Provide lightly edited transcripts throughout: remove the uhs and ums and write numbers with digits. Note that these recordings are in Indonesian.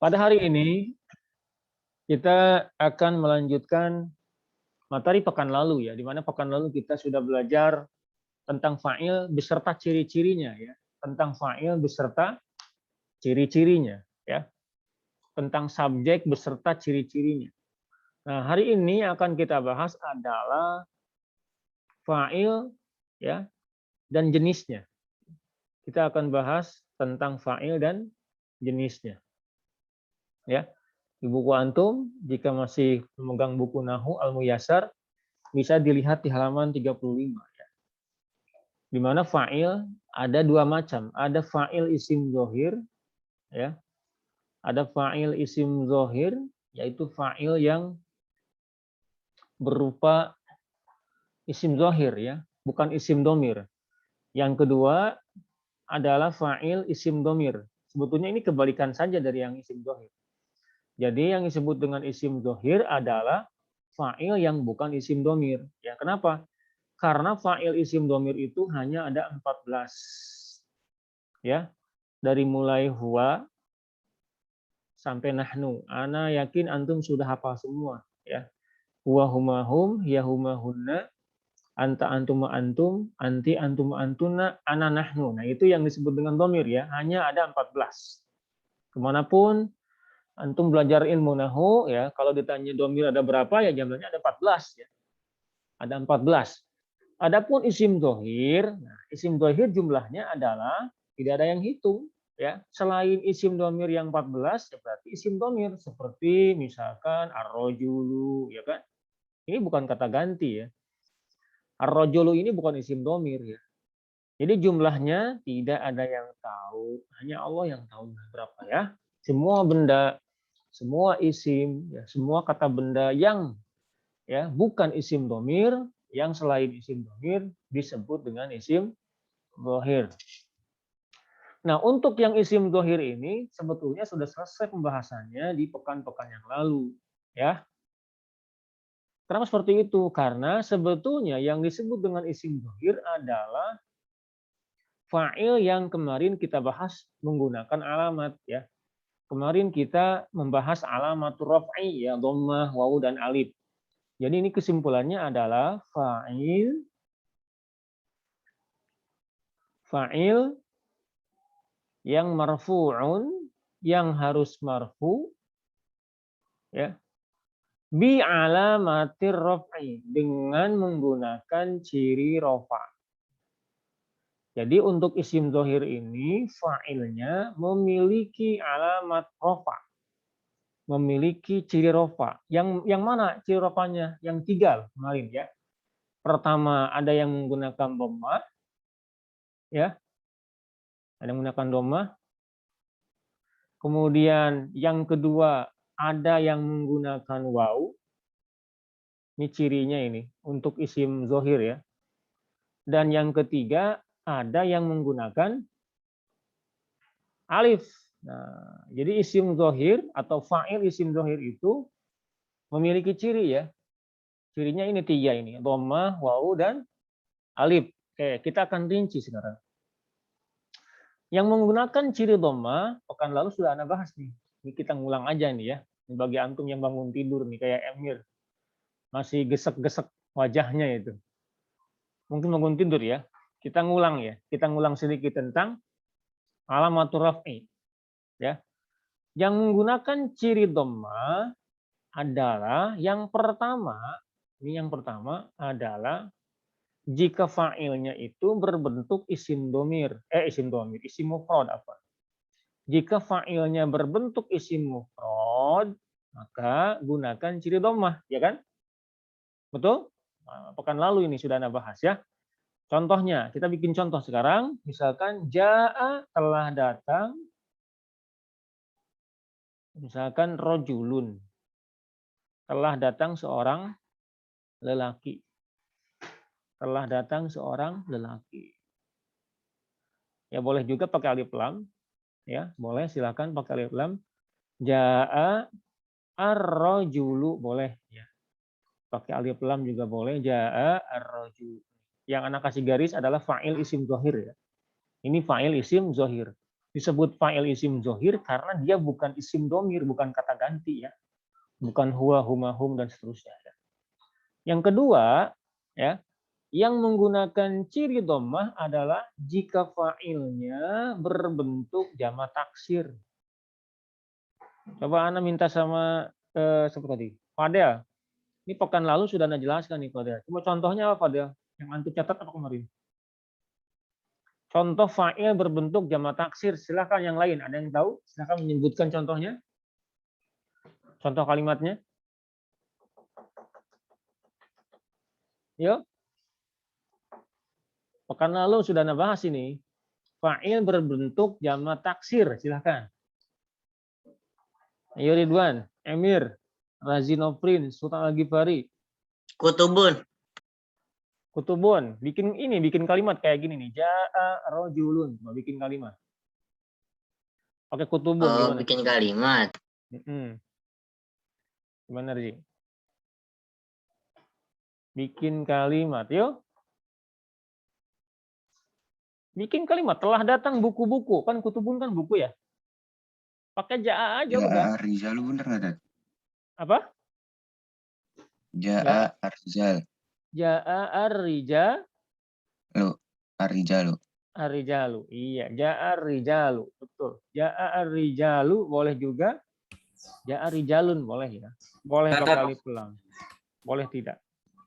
Pada hari ini kita akan melanjutkan materi pekan lalu ya, di mana pekan lalu kita sudah belajar tentang fa'il beserta ciri-cirinya ya, tentang fa'il beserta ciri-cirinya ya, tentang subjek beserta ciri-cirinya. Nah, hari ini akan kita bahas adalah fa'il ya dan jenisnya. Kita akan bahas tentang fa'il dan jenisnya. Ya. Di buku antum, jika masih memegang buku Nahwu Al-Muyassar, bisa dilihat di halaman 35. Ya. Di mana fa'il ada dua macam. Ada fa'il isim zohir, ya. Ada fa'il isim zohir, yaitu fa'il yang berupa isim zohir, ya, bukan isim domir. Yang kedua adalah fa'il isim domir. Sebetulnya ini kebalikan saja dari yang isim zohir. Jadi yang disebut dengan isim zohir adalah fa'il yang bukan isim domir. Ya, kenapa? Karena fa'il isim domir itu hanya ada 14. Ya, dari mulai huwa sampai nahnu. Ana yakin antum sudah hafal semua. Ya, huwa huma hum, ya huma hunna, anta antum antum, anti antum antuna, ana nahnu. Nah, itu yang disebut dengan domir ya. Hanya ada 14. Kemanapun antum belajar ilmu nahwu ya, kalau ditanya domir ada berapa ya jumlahnya ada 14 ya. Ada 14. Adapun isim dohir, nah, isim dohir jumlahnya adalah tidak ada yang hitung ya. Selain isim domir yang 14 ya berarti isim domir seperti misalkan ar-rajulu ya kan. Ini bukan kata ganti ya. Ar-rajulu ini bukan isim domir ya. Jadi jumlahnya tidak ada yang tahu, hanya Allah yang tahu berapa ya. Semua benda, semua isim, ya, semua kata benda yang ya bukan isim domir, yang selain isim domir disebut dengan isim dohir. Nah, untuk yang isim dohir ini sebetulnya sudah selesai pembahasannya di pekan-pekan yang lalu, ya. Kenapa seperti itu? Karena sebetulnya yang disebut dengan isim dohir adalah fa'il yang kemarin kita bahas menggunakan alamat, ya. Kemarin kita membahas alamatur raf'i ya, dhammah, wawu dan alif. Jadi ini kesimpulannya adalah fa'il yang marfu'un, yang harus marfu ya, bi alamatir raf'i, dengan menggunakan ciri rafa. Jadi untuk isim dhohir ini fa'ilnya memiliki alamat rafa, memiliki ciri rafa. Yang mana ciri rafanya? Yang tiga kemarin ya. Pertama ada yang menggunakan dhammah ya. Ada yang menggunakan dhammah. Kemudian yang kedua ada yang menggunakan waw. Ini cirinya ini untuk isim zohir ya. Dan yang ketiga ada yang menggunakan alif. Nah, jadi isim zohir atau fa'il isim zohir itu memiliki ciri ya. Cirinya ini tiga ini, dhammah, waw dan alif. Oke, kita akan rinci sekarang. Yang menggunakan ciri dhammah pekan lalu sudah Anda bahas nih. Ini kita ngulang aja nih ya. Ini bagi antum yang bangun tidur nih kayak Emir. Masih gesek-gesek wajahnya itu. Mungkin bangun tidur ya. Kita ngulang ya. Kita ngulang sedikit tentang alamatur raf'i. Ya. Yang menggunakan ciri dhammah adalah yang pertama, ini yang pertama adalah jika fa'ilnya itu berbentuk isim domir, isim mufrad apa? Jika fa'ilnya berbentuk isim mufrad, maka gunakan ciri dhammah, ya kan? Betul? Nah, pekan lalu ini sudah Anda bahas ya. Contohnya, kita bikin contoh sekarang. Misalkan ja'a telah datang. Misalkan rojulun. Telah datang seorang lelaki. Telah datang seorang lelaki. Ya boleh juga pakai alif lam. Ya, boleh silakan pakai alif lam. Ja'a ar-rojulu boleh ya. Pakai alif lam juga boleh. Ja'a ar-rojulu. Yang anak kasih garis adalah fa'il isim zohir ya. Ini fa'il isim zohir. Disebut fa'il isim dhohir karena dia bukan isim domir, bukan kata ganti ya. Bukan huwa, huma, hum, dan seterusnya. Ya. Yang kedua, ya, yang menggunakan ciri dhammah adalah jika fa'ilnya berbentuk jamak taksir. Coba Ana minta sama siapa tadi? Fadel. Ini pekan lalu sudah Anda jelaskan nih Fadel. Coba contohnya apa Fadel? Yang antum catat apa kemarin? Contoh fa'il berbentuk jamak taksir. Silakan yang lain. Ada yang tahu? Silakan menyebutkan contohnya. Contoh kalimatnya. Yuk. Pekan lalu sudah Anda bahas ini. Fa'il berbentuk jamak taksir. Silakan. Ayo Ridwan, Emir, Razinoprin, Sultan Al-Ghifari. Kutubun. Kutubun. Bikin kalimat kayak gini nih. Ja'a rajulun. Mau bikin kalimat. Oke, kutubun Oh, gimana? bikin kalimat. Gimana, Ri? Bikin kalimat, yuk. Bikin kalimat. Telah datang buku-buku. Kan kutubun kan buku ya. Pakai ja'a aja udah. Ja'a Rizalu bener nggak, Dad? Apa? Ja'a Arizal. Ja'a ar-rija. Lo, Arijalu. Ar-rijalu. Iya, ja'a ar-rijalu. Betul. Ja'a ar-rijalu boleh juga. Ja'a rijalun boleh ya. Boleh pakai alif lam. Boleh tidak.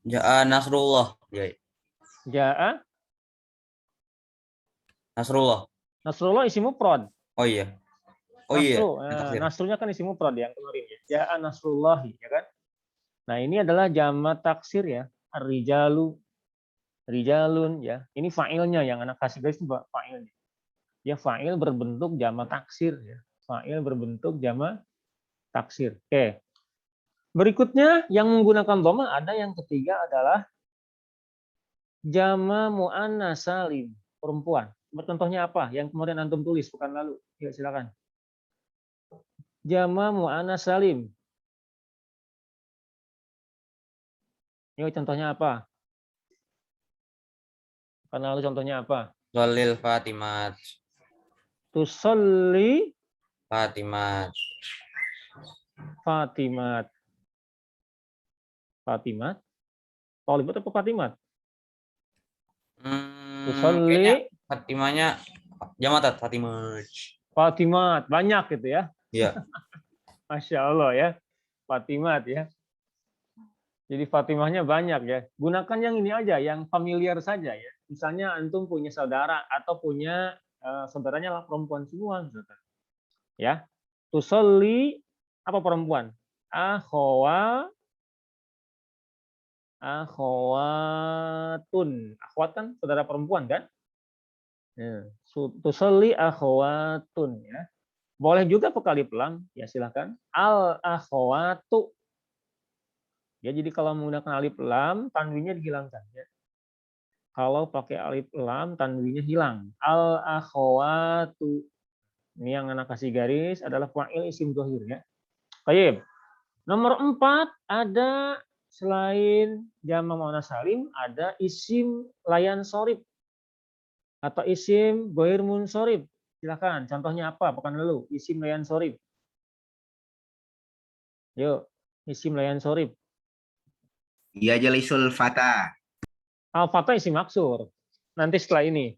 Ja'a Nasrullah. Ja'a Nasrullah. Nasrullah isim mufrad. Oh iya. Oh iya. Nasrulnya kan isim mufrad yang kemarin ya. Ja'a Nasrullahi ya kan. Nah, ini adalah jamak taksir ya. Ar-rijalu, rijalun ya. Ini fa'ilnya yang anak kasih guys itu fa'ilnya. Ya fa'il berbentuk jamak taksir ya. Fa'il berbentuk jamak taksir. Oke. Berikutnya yang menggunakan dhamma ada yang ketiga adalah jama muannas salim, perempuan. Contohnya apa? Yang kemarin antum tulis pekan lalu. Ya, silakan. Jama muannas salim. Yuk contohnya apa? Pekan lalu contohnya apa? Sholil Fatimat. Tusolli Fatimat. Fatimat. Fatimat? Tolibat apa Fatimat? Tusolli Fatimanya jamatat Fatimat. Fatimat. Banyak gitu ya. Iya. Masya Allah ya. Fatimat ya. Jadi Fatimahnya banyak ya. Gunakan yang ini aja, yang familiar saja ya. Misalnya antum punya saudara atau punya saudaranya lah perempuan semua. Misalkan. Ya. Tusolli apa perempuan? Akhwatun. Akhwat kan saudara perempuan kan? Ya. Tusolli akhwatun ya. Boleh juga pakai alif lam, ya silakan. Al akhwatu. Ya, jadi kalau menggunakan alif lam, tanwinnya dihilangkan ya. Kalau pakai alif lam, tanwinnya hilang. Al akhwatu. Ini yang anak kasih garis adalah fa'il isim dhohir ya. Baik. Nomor 4 ada selain jamak muannats salim ada isim layan shorif atau isim ghair munshorif. Silakan. Contohnya apa? Pekan lalu isim layan shorif. Yuk, isim layan shorif. Iya jalisul fata. Al-fata isim maksur. Nanti setelah ini.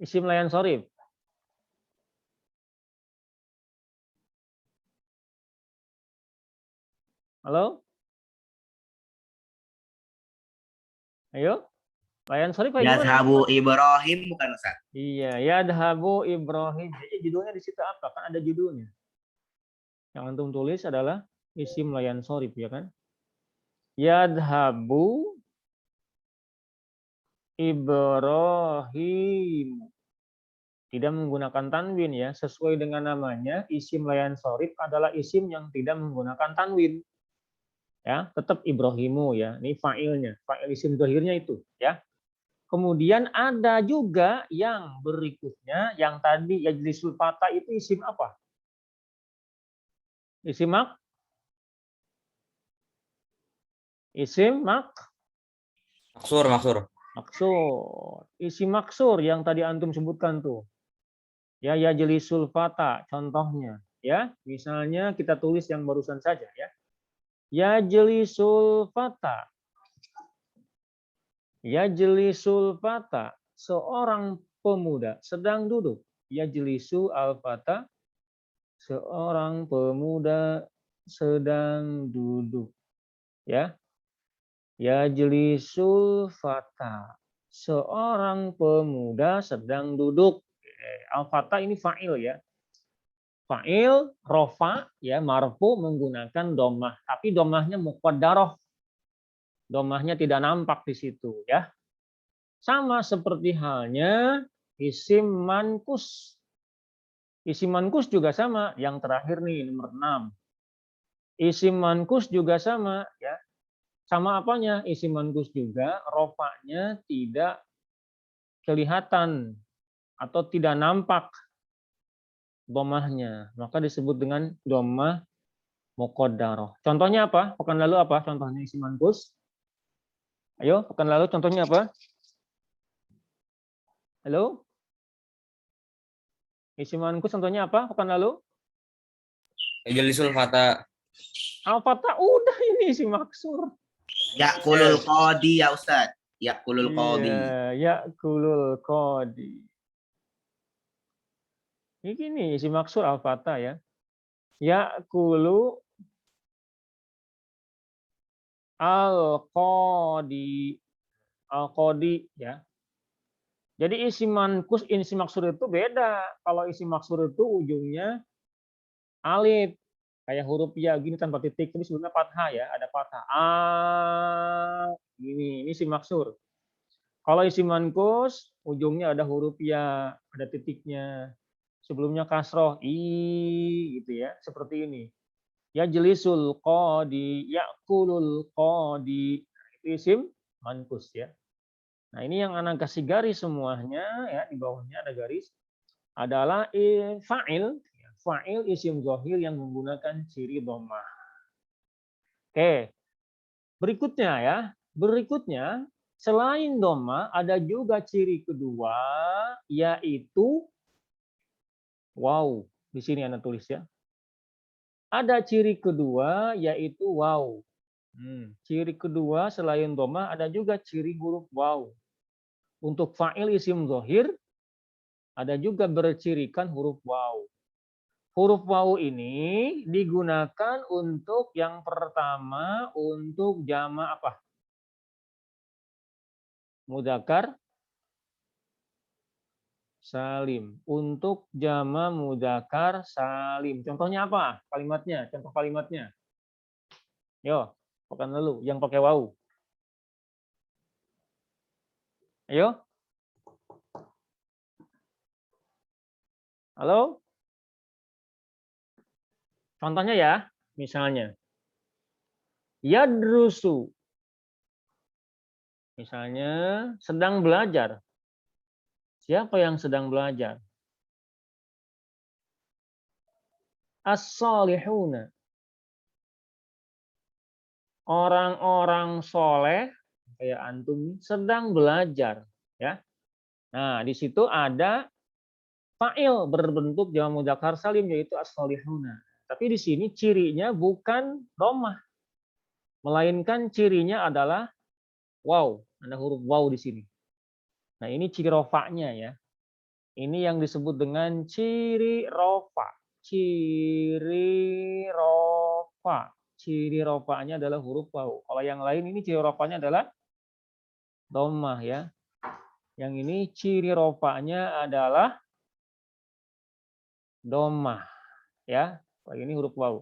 Isim layan shorif. Halo? Ayo. Layan shorif kayak gimana? Yazhabu Ibrahim bukan Ustaz? Iya, yadhabu Ibrahim. Jadi judulnya di situ apa? Kan ada judulnya. Yang antum tulis adalah isim layan shorif ya kan? Yadhabu Ibrahim. Tidak menggunakan tanwin ya. Sesuai dengan namanya, isim layan shorif adalah isim yang tidak menggunakan tanwin. Ya, tetap Ibrahimu ya. Ini fa'ilnya, fa'il isim dhohirnya itu ya. Kemudian ada juga yang berikutnya, yang tadi yajlisul fata itu isim apa? Isim Maksur. maksur. Isim maksur yang tadi antum sebutkan tuh. Ya yajlisul fata contohnya ya. Misalnya kita tulis yang barusan saja ya. Yajlisul fata. Yajlisul fata, seorang pemuda sedang duduk. Yajlisu al-fata, seorang pemuda sedang duduk. Ya. Yajlisul fata, seorang pemuda sedang duduk. Al-fata ini fa'il ya. Fa'il, rofa, ya marfu menggunakan domah. Tapi domahnya muqaddarah. Domahnya tidak nampak di situ ya. Sama seperti halnya isim mankus. Isim mankus juga sama. Yang terakhir nih nomor 6. Isim mankus juga sama ya. Sama apanya? Isim mankus juga rofanya tidak kelihatan atau tidak nampak domahnya. Maka disebut dengan domah muqaddarah. Contohnya apa? Pekan lalu apa? Contohnya isim mankus. Ayo, pekan lalu contohnya apa? Halo? Isim mankus contohnya apa? Pekan lalu? Yajlisul fata. Al-Fatah udah ini isim maksur. Yakulul qadi ya Ustaz. Yakulul qadi. Iya, yakulul qadi. Ini gini isim maksur al-fatah ya. Yakulu al-qadi. Al-qadi ya. Jadi isim mankus, isim maksur itu beda. Kalau isim maksur itu ujungnya alif. Kayak huruf ya gini tanpa titik. Ini sebelumnya fathah ya. Ada fathah. Ini isim maksur. Kalau isim mankus, ujungnya ada huruf ya, ada titiknya. Sebelumnya kasroh, gitu ya, seperti ini. Yajlisul qadi, yakulul qadi. Itu isim mankus ya. Nah ini yang anak kasih garis semuanya, ya di bawahnya ada garis. Adalah fa'il. Fa'il isim zahir yang menggunakan ciri dhammah. Oke, berikutnya ya. Berikutnya, selain doma, ada juga ciri kedua, yaitu wow. Di sini Anda tulis ya. Ada ciri kedua, yaitu wow. Ciri kedua selain doma, ada juga ciri huruf wow. Untuk fa'il isim zahir, ada juga bercirikan huruf wow. Huruf wow ini digunakan untuk yang pertama, untuk jama' apa? Mudzakkar salim. Untuk jama mudzakkar salim. Contohnya apa? Kalimatnya, contoh kalimatnya. Yo, pekan lalu yang pakai wau. Ayo. Halo? Contohnya ya, misalnya. Yadrusu. Misalnya sedang belajar. Siapa yang sedang belajar? As-salihuna. Orang-orang soleh kayak antum sedang belajar, ya. Nah, di situ ada fa'il berbentuk jama mudzakkar salim yaitu as-salihuna. Tapi di sini cirinya bukan dhammah, melainkan cirinya adalah waw. Ada huruf waw di sini. Nah, ini ciri rofa'nya ya. Ini yang disebut dengan ciri rofa. Ciri rofa. Ciri rofa'nya adalah huruf waw. Kalau yang lain ini ciri rofa'nya adalah dhammah ya. Yang ini ciri rofa'nya adalah dhammah ya. Kalau ini huruf waw.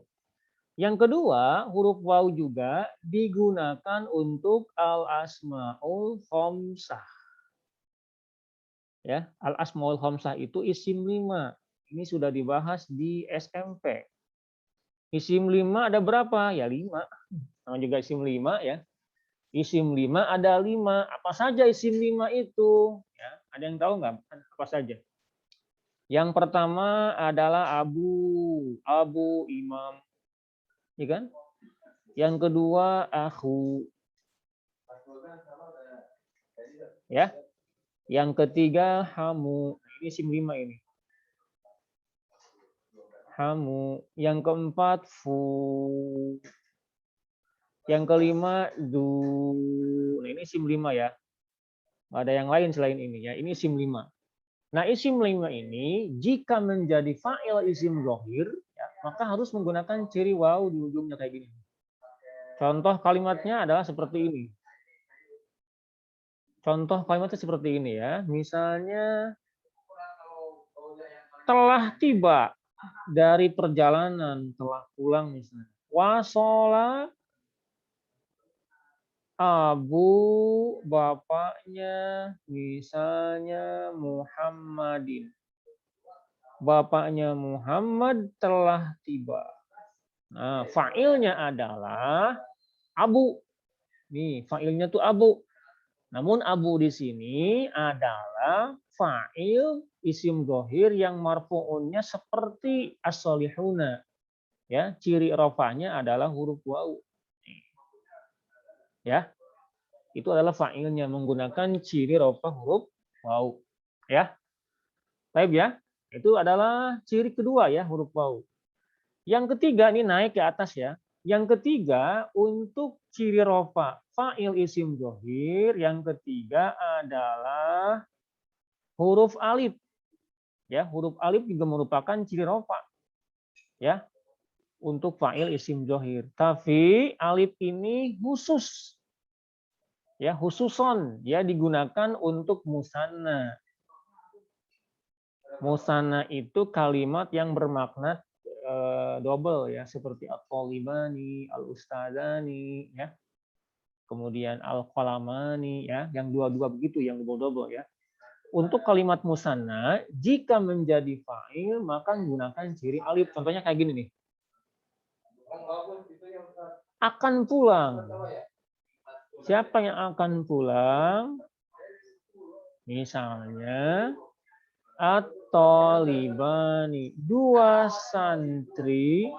Yang kedua, huruf waw juga digunakan untuk al-asmaul khamsah. Ya, al-asmaul khamsah itu isim 5. Ini sudah dibahas di SMP. Isim 5 ada berapa? Ya 5. Sama juga isim 5 ya. Isim 5 ada 5. Apa saja isim 5 itu? Ya, ada yang tahu nggak? Apa saja? Yang pertama adalah Abu Imam. Ya kan? Yang kedua akhu. Ya. Yang ketiga hamu. Ini isim 5 ini. hamu. Yang keempat, fu. Yang kelima, du. Nah, ini isim 5 ya. Nggak ada yang lain selain ini ya. Ini isim 5. Nah, isim 5 ini jika menjadi fa'il isim dhohir, ya, maka harus menggunakan ciri waw di ujungnya kayak gini. Contoh kalimatnya adalah seperti ini. Contoh kalimatnya seperti ini ya. Misalnya, telah tiba dari perjalanan, telah pulang misalnya. Wasola abu, bapaknya, misalnya Muhammadin. Bapaknya Muhammad telah tiba. Nah, fa'ilnya adalah abu. Nih, fa'ilnya tuh abu. Namun abu di sini adalah fa'il isim dhohir yang marfu'unnya seperti as-solihuna. Ya, ciri rafa'nya adalah huruf waw. Ya, itu adalah fa'ilnya menggunakan ciri rafa huruf waw. Ya, baik ya. Itu adalah ciri kedua ya, huruf waw. Yang ketiga ini naik ke atas ya. Yang ketiga untuk ciri rafa fa'il isim dhohir, yang ketiga adalah huruf alif. Ya, huruf alif juga merupakan ciri rafa. Ya, untuk fa'il isim dhohir. Tapi alif ini khusus. Ya, khususon, ya digunakan untuk musanna. Musanna itu kalimat yang bermakna double ya, seperti at-thalibani, al-ustadzani ya. Kemudian al-qalamani ya, yang dua-dua begitu, yang double-double ya. Untuk kalimat musanna jika menjadi fa'il maka menggunakan ciri alif. Contohnya kayak gini nih. Akan pulang. Siapa yang akan pulang? Misalnya at-thalibani, dua santri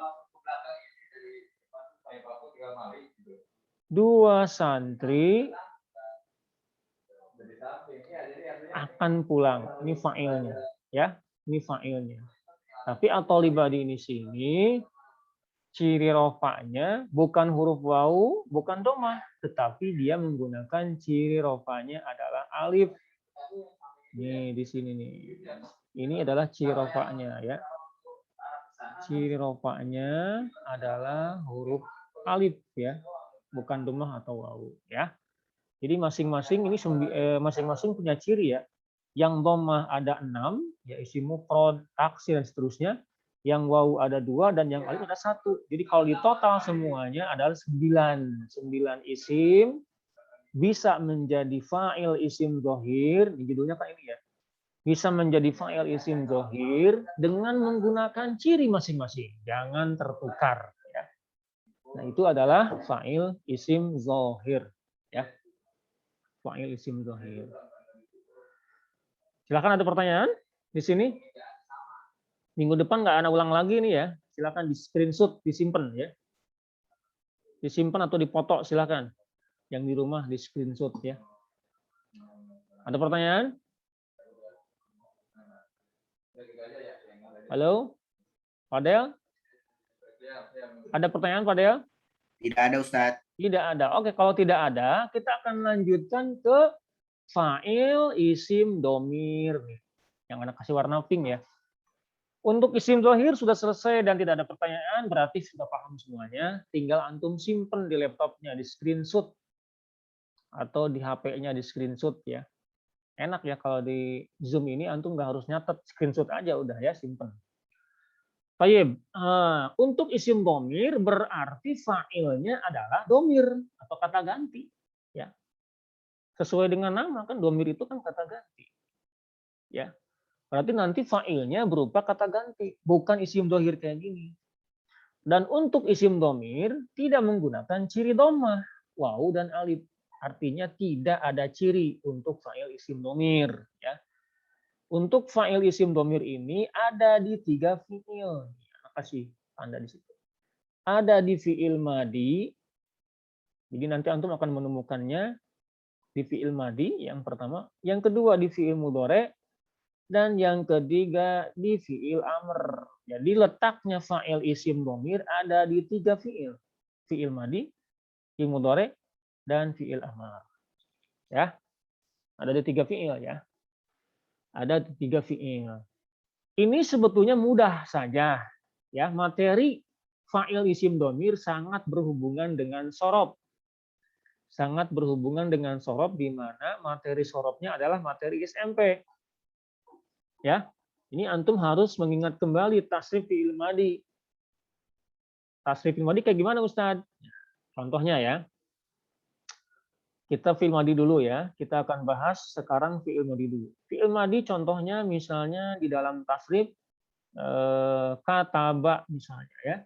akan pulang. Ini fa'ilnya ya. Ini fa'ilnya. Tapi at-thalibani ini sini ciri rofanya bukan huruf waw, bukan domah, tetapi dia menggunakan ciri rofanya adalah alif. Nih di sini nih. Ini adalah ciri rofanya ya. Ciri rofanya adalah huruf alif ya, bukan domah atau waw ya. Jadi masing-masing ini masing-masing punya ciri ya. Yang domah ada 6, ya isim mufrad, taksir dan seterusnya. Yang waw ada 2 dan yang alif ada 1. Jadi kalau di total semuanya adalah 9. 9 isim bisa menjadi fa'il isim dhohir. Ini judulnya kan ini ya. Bisa menjadi fa'il isim dhohir dengan menggunakan ciri masing-masing. Jangan tertukar. Ya. Nah itu adalah fa'il isim dhohir. Ya. Fa'il isim dhohir. Silakan ada pertanyaan di sini. Minggu depan nggak ada ulang lagi nih ya. Silakan di screenshot, disimpan ya. Disimpan atau dipoto silakan. Yang di rumah di screenshot ya. Ada pertanyaan? Halo? Fadel? Ada pertanyaan Fadel? Tidak ada Ustadz. Tidak ada. Oke, kalau tidak ada, kita akan lanjutkan ke fa'il isim domir. Yang anak kasih warna pink ya. Untuk isim dhohir sudah selesai dan tidak ada pertanyaan, berarti sudah paham semuanya. Tinggal antum simpen di laptopnya, di screenshot. Atau di HP-nya di screenshot ya. Enak ya kalau di Zoom ini antum nggak harus nyatet, screenshot aja udah ya, simpen. Baik, untuk isim domir berarti fa'ilnya adalah domir atau kata ganti. Ya. Sesuai dengan nama kan, domir itu kan kata ganti. Ya. Berarti nanti fa'ilnya berupa kata ganti, bukan isim dhohir kayak gini. Dan untuk isim domir tidak menggunakan ciri domah, waw dan alif. Artinya tidak ada ciri untuk fa'il isim domir. Ya. Untuk fa'il isim domir ini ada di 3 fi'il. Kasih tanda di situ. Ada di fi'il madi. Jadi nanti antum akan menemukannya di fi'il madi yang pertama. Yang kedua di fi'il mudhari. Dan yang ketiga di fi'il amr. Jadi letaknya fa'il isim domir ada di 3 fi'il. Fi'il madi, fi'il mudhari, dan fi'il amar. Ya, ada di 3 fi'il ya. Ada di 3 fi'il. Ini sebetulnya mudah saja. Ya, materi fa'il isim domir sangat berhubungan dengan sorob. Sangat berhubungan dengan sorob di mana materi sorobnya adalah materi SMP. Ya, ini antum harus mengingat kembali tasrif fi'il madi. Tasrif fi'il madi kayak gimana Ustadz? Contohnya ya. Kita fi'il madi dulu ya. Kita akan bahas sekarang fi'il madi dulu. Fi'il madi contohnya misalnya di dalam tasrif kataba misalnya ya.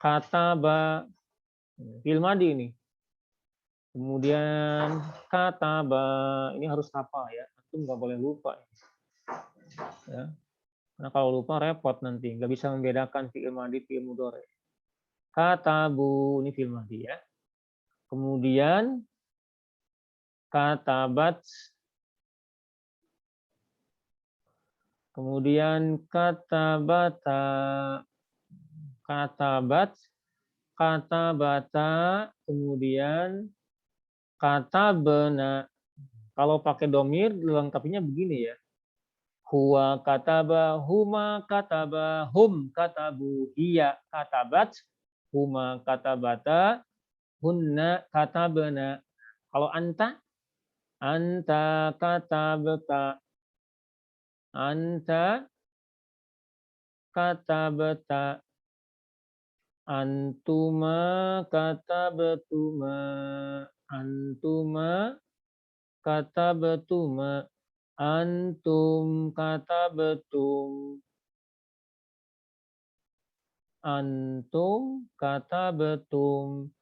Kataba fi'il madi ini. Kemudian kataba ini harus hafal ya. Antum nggak boleh lupa. Ya. Karena kalau lupa repot nanti, nggak bisa membedakan fi'il madi, fi'il mudhari. Katabu ini fi'il madi ya. Kemudian katabat. Kemudian katabata. Katabat, katabata, kemudian katabena. Kalau pakai domir lengkapnya begini ya. Huwa kataba, huma kataba, hum katabu, hiya katabat, huma katabata, hunna katabena. Kalau anta katabata, anta katabata, antuma katabatuma, antuma katabatuma, antum katabatum, antum katabatum,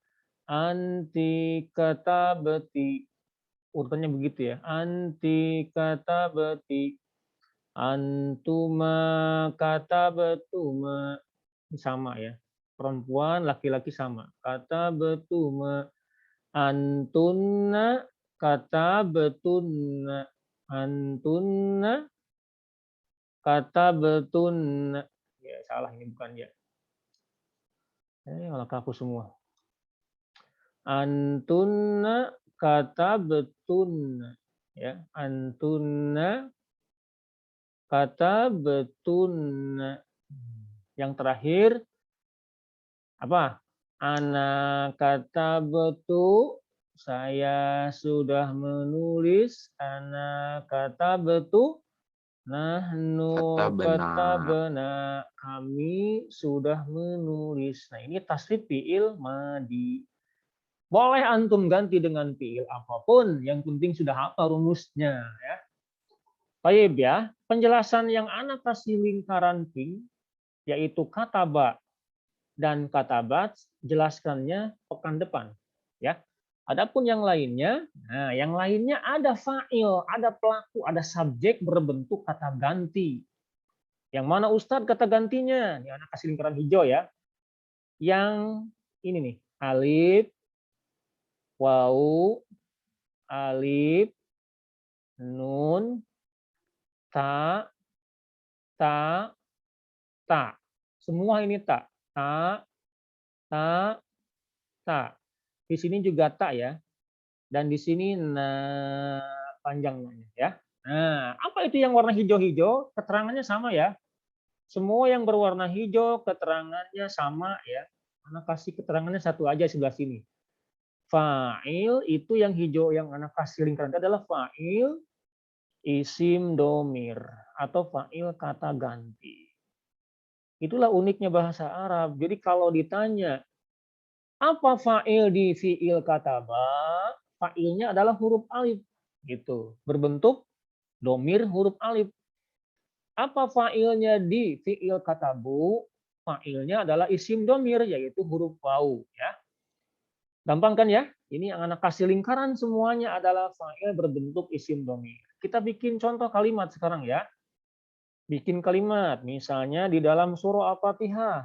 anti katabati. Urutannya begitu ya. Anti katabati, antuma katabatuma. Ini sama ya. Perempuan, laki-laki sama. Katabatuma, antunna katabatunna, antunna katabatunna. Ya, salah ini bukan ya. Malah kaku semua. Antunna katabatunna. Ya, antunna katabatunna. Yang terakhir apa? Ana katabatu, saya sudah menulis. Ana katabatu, nahnu katabana, kami sudah menulis. Nah, ini tasrif fi'il madi. Boleh antum ganti dengan fi'il apapun, yang penting sudah hafal rumusnya ya. Baik ya, penjelasan yang ana kasih lingkaran pink yaitu kataba dan katabat, jelaskannya pekan depan ya. Adapun yang lainnya, nah yang lainnya ada fa'il, ada pelaku, ada subjek berbentuk kata ganti. Yang mana Ustadz kata gantinya? Ini anak kasih lingkaran hijau ya. Yang ini nih, alif, waw, alif, nun, ta, ta, ta. Semua ini ta. Ta, ta, ta. Di sini juga ta ya. Dan di sini panjangnya ya. Nah, apa itu yang warna hijau-hijau? Keterangannya sama ya. Semua yang berwarna hijau keterangannya sama ya. Anak kasih keterangannya satu aja sebelah sini. Fa'il itu yang hijau yang anak kasih lingkaran itu adalah fa'il isim domir atau fa'il kata ganti. Itulah uniknya bahasa Arab. Jadi kalau ditanya apa fa'il di fi'il kataba? Fa'ilnya adalah huruf alif gitu, berbentuk domir huruf alif. Apa fa'ilnya di fi'il katabu? Fa'ilnya adalah isim domir yaitu huruf waw ya. Gampang kan ya? Ini yang anak kasih lingkaran semuanya adalah fa'il berbentuk isim domir. Kita bikin contoh kalimat sekarang ya. Bikin kalimat misalnya di dalam surah Al-Fatihah.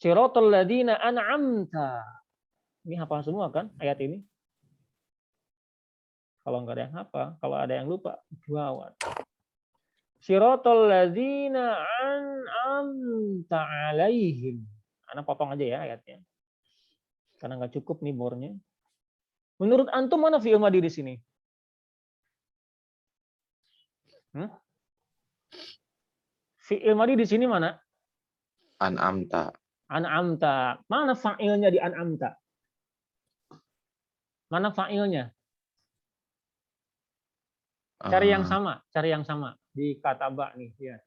Siratal ladzina an'amta. Ini hafal semua kan ayat ini? Kalau nggak ada yang hafal, kalau ada yang lupa, gawat. Siratal ladzina an'amta 'alaihim. Ana potong aja ya ayatnya. Karena nggak cukup nih bornya. Menurut antum mana fi'il madhi di sini? Fi'il madhi di sini mana? An'amta. An'amta. Mana fa'ilnya di an'amta? Mana fa'ilnya? Cari yang sama di kataba nih, ya.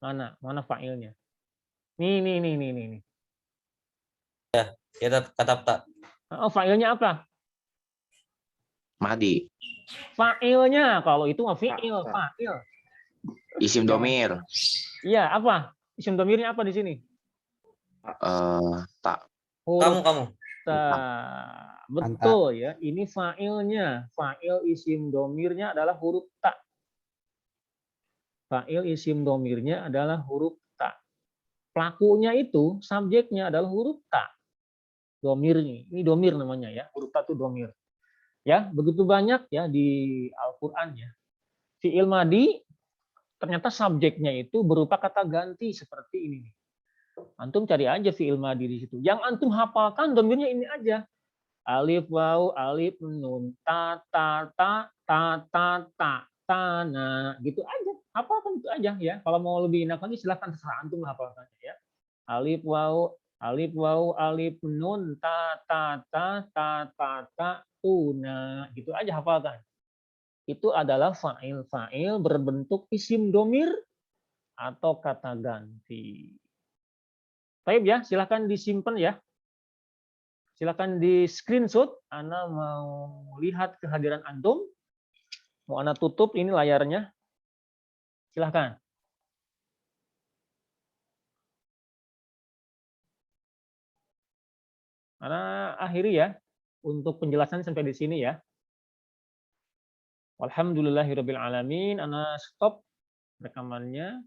Mana fa'ilnya? Nih. Kita kata tak. Oh, fa'ilnya apa? Madi. Fa'ilnya, kalau itu mah fi'il, fa'il. Isim domir. Iya, apa? Isim domirnya apa di sini? Tak. Huruf Kamu. ta. Betul ya, ini fa'ilnya. Fa'il isim domirnya adalah huruf ta. Fa'il isim domirnya adalah huruf ta. Pelakunya itu, subjeknya adalah huruf ta. Domirnya, ini domir namanya ya. Huruf ta itu domir. Ya, begitu banyak ya di Al-Qur'an ya. Fi'il madhi ternyata subjeknya itu berupa kata ganti seperti ini. Antum cari aja fi'il madhi di situ. Yang antum hafalkan domirnya ini aja. Alif waw, alif nun, ta ta ta ta ta ta tana, gitu aja. Hafalkan itu aja ya. Kalau mau lebih enak lagi silahkan terserah antum hafalkannya ya. Alif waw, alif nun, ta ta ta ta ta ta tuna, gitu aja hafalkan. Itu adalah fa'il berbentuk isim domir atau kata ganti. Baik ya, silahkan disimpan ya. Silahkan di screenshot. Ana mau lihat kehadiran antum. Mau Ana tutup ini layarnya. Silahkan. Ana akhiri ya untuk penjelasan sampai di sini ya. Alhamdulillahirabbil alamin. Ana stop rekamannya.